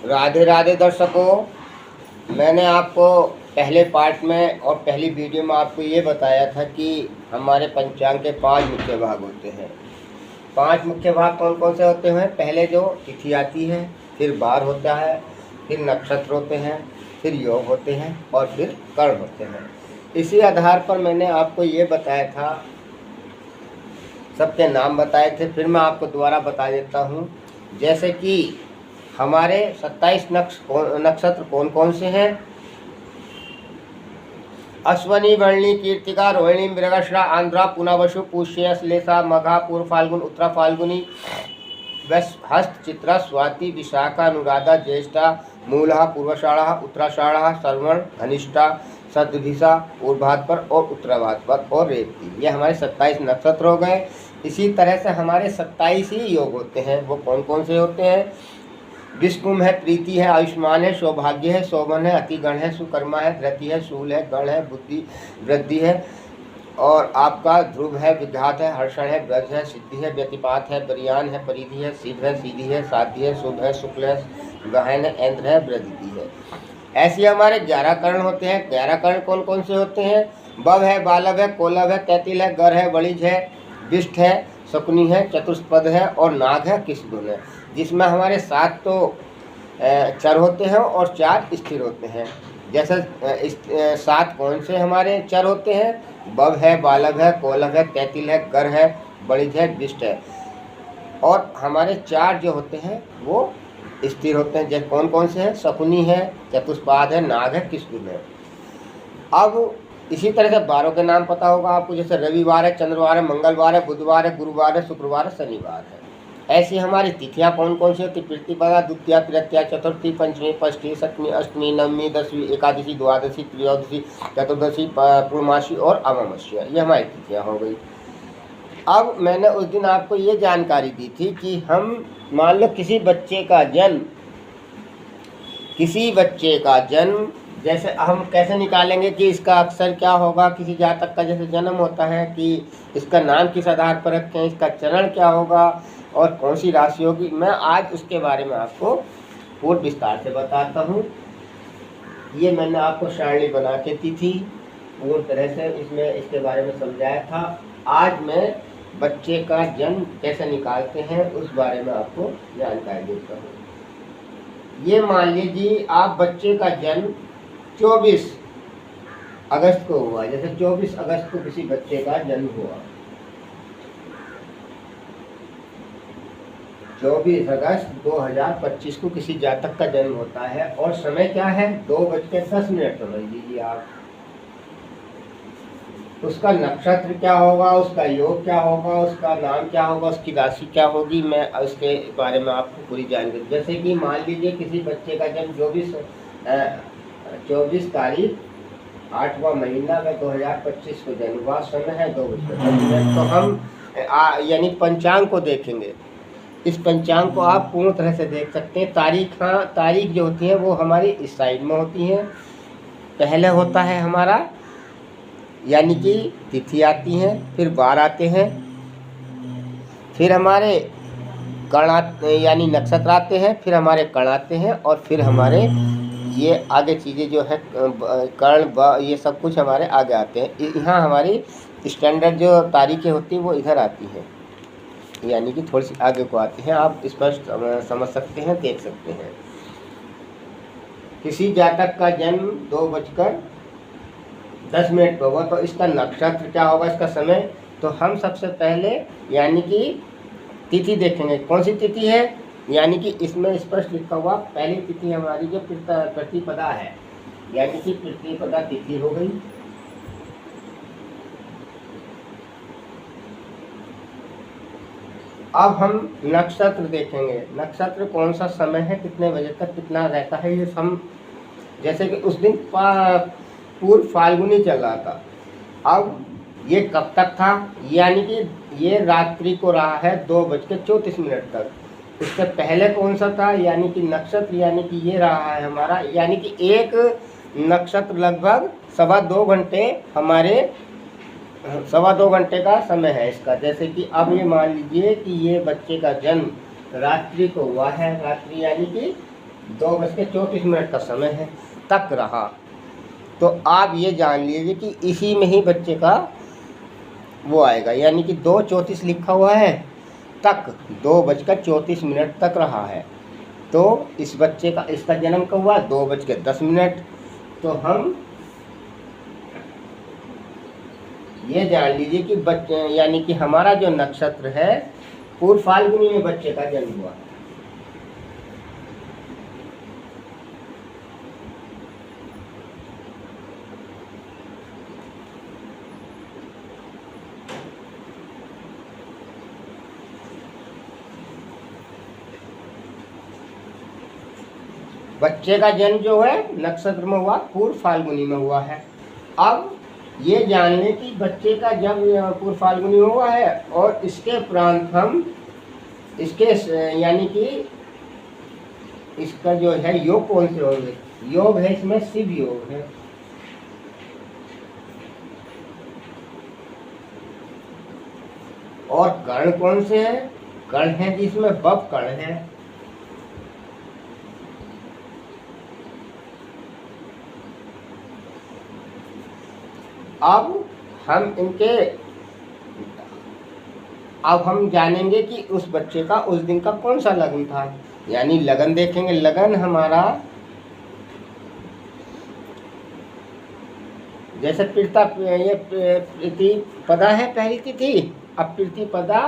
राधे राधे दर्शकों। मैंने आपको पहले पार्ट में और पहली वीडियो में आपको ये बताया था कि हमारे पंचांग के 5 मुख्य भाग होते हैं। 5 मुख्य भाग कौन कौन से होते हैं? पहले जो तिथि आती है, फिर वार होता है, फिर नक्षत्र होते हैं, फिर योग होते हैं और फिर कर्ण होते हैं। इसी आधार पर मैंने आपको ये बताया था, सबके नाम बताए थे। फिर मैं आपको दोबारा बता देता हूँ। जैसे कि हमारे 27 नक्षत्र कौन कौन से हैं? अश्वनी, वर्णी, कृत्तिका, रोहिणी, मृगशिरा, आंध्रा, पुनर्वसु, पुष्य, श्लेषा, मघा, पूर्व फाल्गुन, उत्तरा फाल्गुनी, हस्त, चित्रा, स्वाति, विशाखा, अनुराधा, ज्येष्ठा, मूला, पूर्वाषाढ़ा, उत्तराषाढ़ा, श्रवण, धनिष्ठा, शतभिषा, पूर्वाभाद्र और उत्तराभाद्र और रेवती। ये हमारे 27 नक्षत्र हो गए। इसी तरह से हमारे 27 ही योग होते हैं। वो कौन कौन से होते हैं? विष्णु है, प्रीति है, आयुष्मान है, सौभाग्य है, शोभन है, अतिगण है, सुकर्मा है, धृति है, शूल है, गण है, बुद्धि वृद्धि है और आपका ध्रुव है, विघात है, हर्षण है, ब्रज है, सिद्धि है, व्यतिपात है, बरियान है, परिधि है, सिद्ध है, सीधी है, साध्य है, शुभ है, शुक्ल है, गहन है, इंद्र है, वृद्धि है। ऐसे हमारे 11 कर्ण होते हैं। 11 कर्ण कौन कौन से होते हैं? बव है, बालव है, कोलव है, तैतिल है, गर है, वणिज है, विष्ट है, शकुनी है, चतुष्पद है और नाग है, किसगुण है। जिसमें हमारे 7 तो चर होते हैं और 4 स्थिर होते हैं। जैसे 7 कौन से हमारे चर होते हैं? बव है, बालव है, कोलव है, तैतिल है, गर है, वणिज है, विष्ट है। और हमारे 4 जो होते हैं वो स्थिर होते हैं। जैसे कौन कौन से हैं? शकुनी है, चतुष्पाद है, नाग है, किसगुण है। अब इसी तरह से 12 के नाम पता होगा आपको। जैसे रविवार है, चंद्रवार है, मंगलवार है, बुधवार है, गुरुवार है, शुक्रवार है, शनिवार है। ऐसी हमारी तिथियां कौन कौन सी होती? प्रतिपदा, द्वितीया, तृतीया, चतुर्थी, पंचमी, षष्ठी, सप्तमी, अष्टमी, नवमी, दसवीं, एकादशी, द्वादशी, त्रयोदशी, चतुर्दशी, पूर्णमासी और अमावस्या। ये हमारी तिथियां हो गई। अब मैंने उस दिन आपको ये जानकारी दी थी कि हम मान लो किसी बच्चे का जन्म जैसे हम कैसे निकालेंगे कि इसका अक्षर क्या होगा? किसी जातक का जैसे जन्म होता है कि इसका नाम किस आधार पर रखें, इसका चरण क्या होगा और कौन सी राशि होगी। मैं आज उसके बारे में आपको पूर्ण विस्तार से बताता हूँ। ये मैंने आपको सारणी बना के दी थी, पूर्ण तरह से इसमें इसके बारे में समझाया था। आज मैं बच्चे का जन्म कैसे निकालते हैं उस बारे में आपको जानकारी देता हूँ। ये मान लीजिए आप बच्चे का जन्म 24 अगस्त को हुआ। जैसे 24 अगस्त को किसी बच्चे का जन्म हुआ, 24 अगस्त 2025 को किसी जातक का जन्म होता है और समय क्या है? 2:10 समझ लीजिए आप। उसका नक्षत्र क्या होगा, उसका योग क्या होगा, उसका नाम क्या होगा, उसकी राशि क्या होगी, मैं उसके बारे में आपको पूरी जानकारी। जैसे कि मान लीजिए किसी बच्चे का जन्म 24 तारीख 8वां महीना में 2025 को जन्म हुआ, समय है 2:10। तो हम यानी पंचांग को देखेंगे। इस पंचांग को आप पूर्ण तरह से देख सकते हैं। तारीख जो होती है वो हमारी इस साइड में होती है। पहले होता है हमारा यानी कि तिथि आती है, फिर वार आते हैं, फिर हमारे कर्ण यानी नक्षत्र आते हैं, फिर हमारे कर्ण आते हैं और फिर हमारे ये आगे चीज़ें जो है कर्ण ये सब कुछ हमारे आगे आते हैं। यहाँ हमारी स्टैंडर्ड जो तारीखें होती हैं वो इधर आती हैं, यानी कि थोड़ी सी आगे को आती हैं। आप स्पष्ट समझ सकते हैं, देख सकते हैं। किसी जातक का जन्म 2:10 पर होगा तो इसका नक्षत्र क्या होगा, इसका समय। तो हम सबसे पहले यानी कि तिथि देखेंगे। कौन सी तिथि है? यानी कि इसमें स्पष्ट लिखा हुआ पहली तिथि हमारी जो प्रतिपदा है, यानी कि प्रतिपदा तिथि हो गई। अब हम नक्षत्र देखेंगे। नक्षत्र कौन सा समय है, कितने बजे तक कितना रहता है, ये हम जैसे कि उस दिन पूर्व फाल्गुनी चल रहा था। अब ये कब तक था? यानी कि ये रात्रि को रहा है 2:34 तक। उससे पहले कौन सा था? यानी कि नक्षत्र, यानी कि ये रहा है हमारा, यानी कि एक नक्षत्र लगभग 2.25 घंटे हमारे 2.25 घंटे का समय है इसका। जैसे कि अब ये मान लीजिए कि ये बच्चे का जन्म रात्रि को हुआ है। रात्रि यानी कि 2:34 का समय है, तक रहा। तो आप ये जान लीजिए कि इसी में ही बच्चे का वो आएगा, यानी कि 2:34 लिखा हुआ है, तक 2:34 तक रहा है। तो इस बच्चे का, इसका जन्म कब हुआ? 2:10। तो हम ये जान लीजिए कि बच्चे, यानी कि हमारा जो नक्षत्र है पूर्व फाल्गुनी में बच्चे का जन्म हुआ। बच्चे का जन्म जो है नक्षत्र में हुआ, पूर्व फाल्गुनी में हुआ है। अब ये जान लें कि बच्चे का जब पूर्व फाल्गुनी हुआ है और इसके उपरांत हम इसके यानी कि इसका जो है योग कौन से होंगे? योग है इसमें शिव योग है। और कर्ण कौन से है? कर्ण है जिसमें बप कर्ण है। अब हम जानेंगे कि उस बच्चे का उस दिन का कौन सा लगन था, यानी लगन देखेंगे। लगन हमारा जैसे ये प्रतिपदा है पहली तिथि। अब प्रतिपदा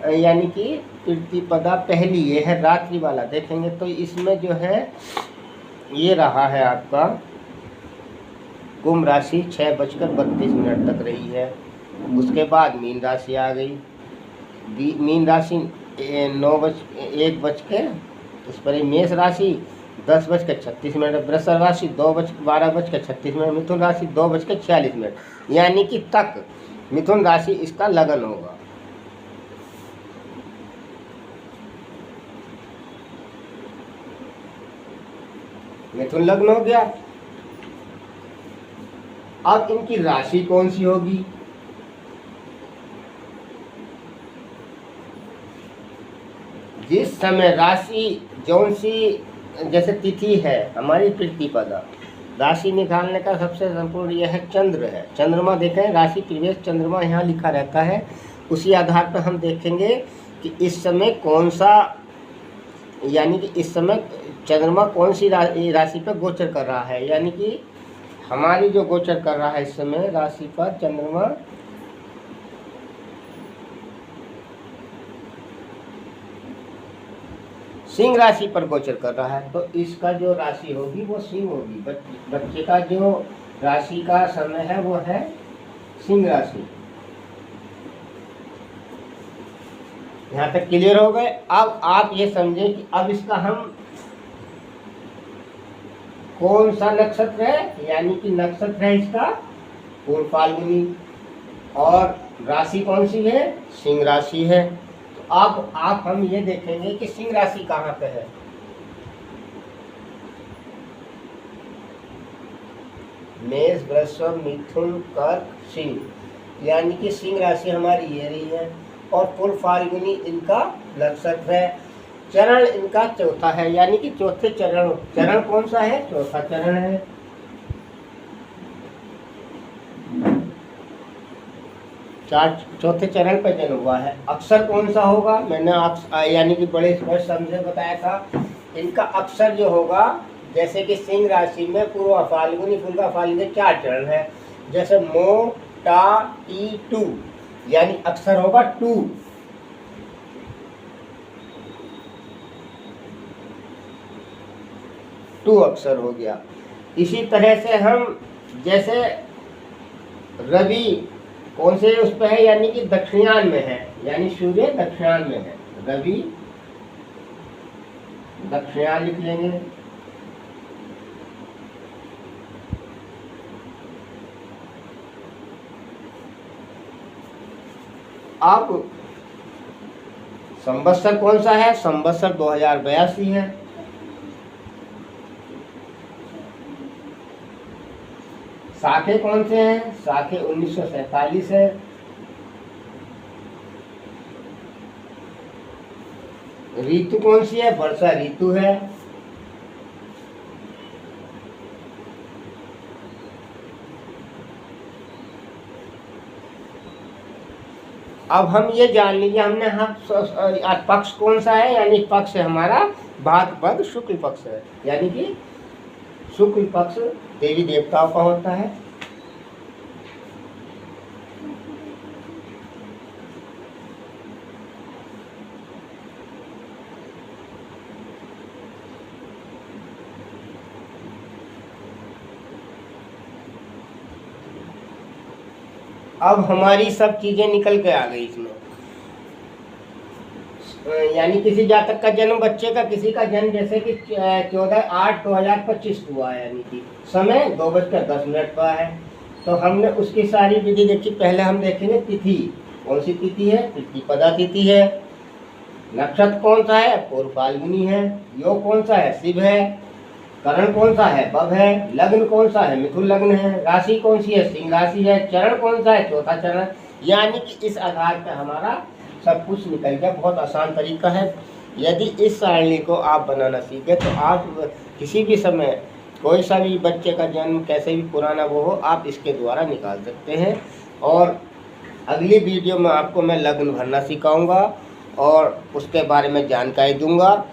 यानी कि प्रतिपदा पहली, ये है रात्रि वाला देखेंगे। तो इसमें जो है ये रहा है आपका कुंभ राशि 6:32 तक रही है। उसके बाद मीन राशि आ गई। मीन राशि 1:01 उस पर मेष राशि 10:36। वृषभ राशि 12:36। मिथुन राशि 2:46, यानी कि तक मिथुन राशि इसका लगन होगा। मिथुन लग्न हो गया। अब इनकी राशि कौन सी होगी? जिस समय राशि जौन सी, जैसे तिथि है हमारी प्रतिपदा, राशि निकालने का सबसे संपूर्ण यह है चंद्र है। चंद्रमा देखें, राशि प्रवेश चंद्रमा यहाँ लिखा रहता है। उसी आधार पर हम देखेंगे कि इस समय कौन सा, यानी कि इस समय चंद्रमा कौन सी राशि पर गोचर कर रहा है। यानी कि हमारी जो गोचर कर रहा है इस समय राशि पर चंद्रमा सिंह राशि पर गोचर कर रहा है। तो इसका जो राशि होगी वो सिंह होगी। बच्चे का जो राशि का समय है वो है सिंह राशि। यहाँ तक क्लियर हो गए। अब आप ये समझें कि अब इसका हम कौन सा नक्षत्र है, यानी कि नक्षत्र है इसका पूर्व फाल्गुनी और राशि कौन सी है? सिंह राशि है। तो अब आप हम ये देखेंगे कि सिंह राशि कहाँ पे है। मेष, वृषभ, मिथुन, कर्क, सिंह, यानी कि सिंह राशि हमारी ये रही है और पूर्व फाल्गुनी इनका नक्षत्र है। चरण इनका चौथा है, यानी कि चौथे चरण कौन सा है? चौथा चरण है। चौथे चरण पर जन्म हुआ है। अक्षर कौन सा होगा? मैंने यानी कि बड़े स्पष्ट समझे बताया था। इनका अक्षर जो होगा, जैसे कि सिंह राशि में पूर्व फाल्गुनी, फुल्गा फाल्गुनी 4 चरण है। जैसे मो, टा, टी, टू, यानी अक्षर होगा 2। अक्षर हो गया। इसी तरह से हम जैसे रवि कौन से उस पर है, यानी कि दक्षिणायन में है, यानी सूर्य दक्षिणायन में है। रवि दक्षिणायन लिख लेंगे। अब संवत्सर कौन सा है? संवत्सर 2082 है। शाखे कौन से हैं? शाखे 1947 है। ऋतु कौन सी है? वर्षा ऋतु है। अब हम ये जान लीजिए हमने पक्ष कौन सा है, यानी पक्ष है हमारा भाद्रपद शुक्ल पक्ष है, यानी कि शुक्ल पक्ष देवी देवताओं का होता है। अब हमारी सब चीजें निकल के आ गई इसमें, यानी किसी जातक का जन्म, बच्चे का किसी का जन्म जैसे कि 14/8/2025 हुआ है, यानी कि समय 2:10 का है, तो हमने उसकी सारी विधि देखी। पहले हम देखेंगे तिथि, कौन सी तिथि है, प्रतिपदा तिथि है। नक्षत्र कौन सा है, पूर्व फाल्गुनी है। योग कौन सा है, शिव है। करण कौन सा है, बभ है। लग्न कौन सा है, मिथुन लग्न है। राशि कौन सी है, सिंह राशि है। चरण कौन सा है, चौथा चरण। यानी कि इस आधार पर हमारा सब कुछ निकल गया। बहुत आसान तरीका है। यदि इस सारणी को आप बनाना सीखे तो आप किसी भी समय कोई सा भी बच्चे का जन्म कैसे भी पुराना वो हो, आप इसके द्वारा निकाल सकते हैं। और अगली वीडियो में आपको मैं लग्न भरना सिखाऊंगा और उसके बारे में जानकारी दूंगा।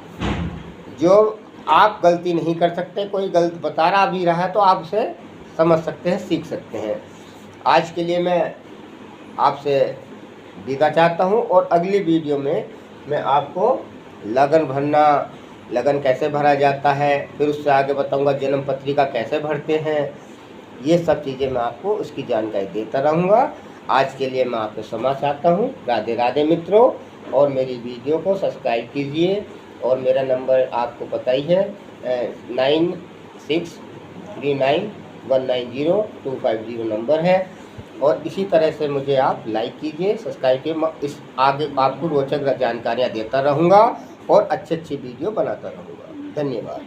जो आप गलती नहीं कर सकते, कोई गलत बता रहा भी रहा है तो आप उसे समझ सकते हैं, सीख सकते हैं। आज के लिए मैं आपसे विदा चाहता हूं और अगली वीडियो में मैं आपको लगन भरना, लगन कैसे भरा जाता है, फिर उससे आगे बताऊंगा जन्म पत्रिका कैसे भरते हैं। ये सब चीज़ें मैं आपको उसकी जानकारी देता रहूँगा। आज के लिए मैं आपसे क्षमा चाहता हूँ। राधे राधे मित्रों, और मेरी वीडियो को सब्सक्राइब कीजिए। और मेरा नंबर आपको पता ही है 9639190250 नंबर है। और इसी तरह से मुझे आप लाइक कीजिए, सब्सक्राइब कीजिए। इस आगे आपको रोचक जानकारियाँ देता रहूँगा और अच्छी वीडियो बनाता रहूँगा। धन्यवाद।